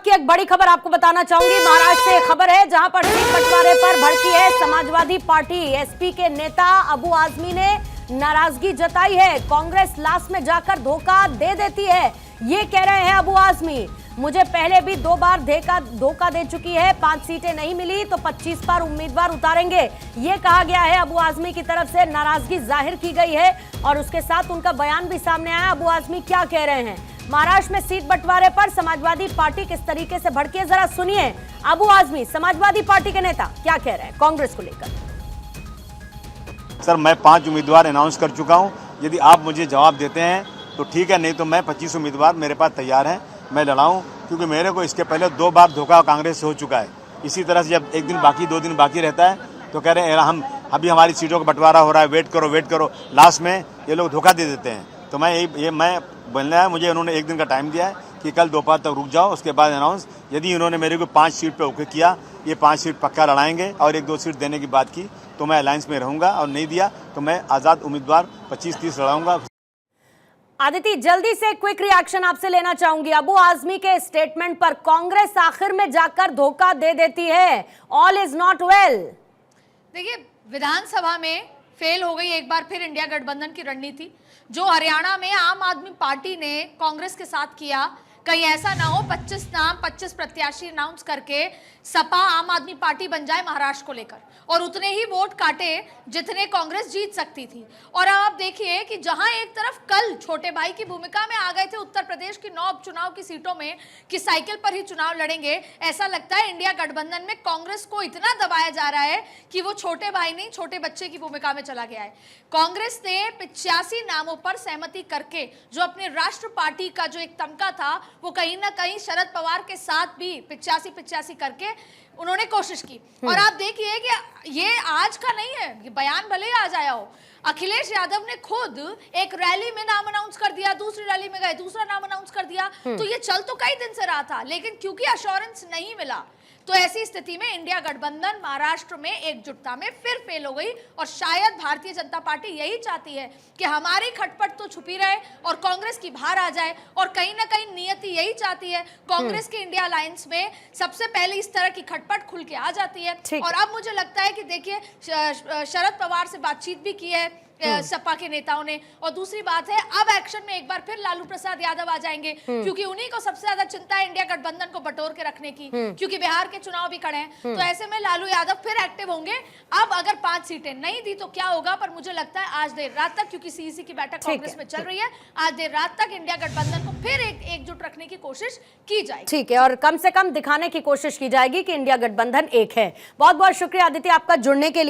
की एक बड़ी खबर आपको बताना चाहूंगी। महाराष्ट्र से खबर है जहां पर सीट बंटवारे पर भड़की है समाजवादी पार्टी। एसपी के नेता अबू आजमी ने नाराजगी जताई है। कांग्रेस लास्ट में जाकर धोखा दे देती है, ये कह रहे हैं अबू आजमी। मुझे पहले भी 2 बार धोखा दे चुकी है, 5 सीटें नहीं मिली तो 25 बार उम्मीदवार उतारेंगे, ये कहा गया है। अबू आजमी की तरफ से नाराजगी जाहिर की गई है और उसके साथ उनका बयान भी सामने आया। अबू आजमी क्या कह रहे हैं, महाराष्ट्र में सीट बंटवारे पर समाजवादी पार्टी किस तरीके से भड़की है, जरा सुनिए। अबू आजमी समाजवादी पार्टी के नेता क्या कह रहे हैं कांग्रेस को लेकर। सर, मैं 5 उम्मीदवार अनाउंस कर चुका हूं। यदि आप मुझे जवाब देते हैं तो ठीक है, नहीं तो मैं 25 उम्मीदवार मेरे पास तैयार हैं, मैं लड़ाऊं। क्योंकि मेरे को इसके पहले 2 बार धोखा कांग्रेस से हो चुका है। इसी तरह से जब एक दिन बाकी 2 दिन बाकी रहता है तो कह रहे हैं हम अभी हमारी सीटों का बंटवारा हो रहा है, वेट करो। लास्ट में ये लोग धोखा दे देते हैं। तो मैं बोलना है, मुझे उन्होंने 1 दिन का टाइम दिया है कि कल दोपहर तक रुक जाओ, उसके बाद अनाउंस। यदि उन्होंने मेरे को 5 सीट पे ओके किया, ये 5 सीट पक्का लड़ाएंगे और 1-2 सीट देने की बात की तो मैं अलायंस में रहूंगा, और नहीं दिया तो मैं आज़ाद उम्मीदवार 25-30 लड़ाऊंगा। आदिति, जल्दी से क्विक रिएक्शन आपसे लेना चाहूंगी। अबू आजमी के स्टेटमेंट पर कांग्रेस आखिर में जाकर धोखा दे देती है, ऑल इज नॉट वेल। देखिए, विधानसभा में फेल हो गई एक बार फिर इंडिया गठबंधन की रणनीति। जो हरियाणा में आम आदमी पार्टी ने कांग्रेस के साथ किया, कहीं ऐसा ना हो 25 नाम 25 प्रत्याशी अनाउंस करके सपा आम आदमी पार्टी बन जाए महाराष्ट्र को लेकर, और उतने ही वोट काटे जितने कांग्रेस जीत सकती थी। और अब आप देखिए कि जहां एक तरफ कल छोटे भाई की भूमिका में आ गए थे उत्तर प्रदेश की 9 उपचुनाव की सीटों में कि साइकिल पर ही चुनाव लड़ेंगे, ऐसा लगता है इंडिया गठबंधन में कांग्रेस को इतना दबाया जा रहा है कि वो छोटे भाई नहीं छोटे बच्चे की भूमिका में चला गया है। कांग्रेस ने 85 नामों पर सहमति करके जो अपने राष्ट्र पार्टी का जो एक तमगा था वो कहीं ना कहीं शरद पवार के साथ भी 85 करके उन्होंने कोशिश की। और आप देखिए कि ये आज का नहीं है, ये बयान भले ही आज आया हो। अखिलेश यादव ने खुद एक रैली में नाम अनाउंस कर दिया, दूसरी रैली में गए दूसरा नाम अनाउंस कर दिया। तो ये चल तो कई दिन से रहा था, लेकिन क्योंकि अश्योरेंस नहीं मिला तो ऐसी स्थिति में इंडिया गठबंधन महाराष्ट्र में एकजुटता में फिर फेल हो गई। और शायद भारतीय जनता पार्टी यही चाहती है कि हमारी खटपट तो छुपी रहे और कांग्रेस की बाहर आ जाए, और कहीं ना कहीं नियति यही चाहती है कांग्रेस की इंडिया अलायंस में सबसे पहले इस तरह की खटपट खुल के आ जाती है। और अब मुझे लगता है कि देखिए, शरद पवार से बातचीत भी की है सपा के नेताओं ने, और दूसरी बात है अब एक्शन में एक बार फिर लालू प्रसाद यादव आ जाएंगे, क्योंकि उन्हीं को सबसे ज्यादा चिंता है इंडिया गठबंधन को बटोर के रखने की, क्योंकि बिहार के चुनाव भी खड़े हैं। तो ऐसे में लालू यादव फिर एक्टिव होंगे। अब अगर 5 सीटें नहीं दी तो क्या होगा, पर मुझे लगता है आज देर रात तक, क्योंकि सीईसी की बैठक कांग्रेस में चल रही है, आज देर रात तक इंडिया गठबंधन को फिर एकजुट रखने की कोशिश की जाएगी। ठीक है, और कम से कम दिखाने की कोशिश की जाएगी कि इंडिया गठबंधन एक है। बहुत बहुत शुक्रिया आदित्य आपका जुड़ने के लिए।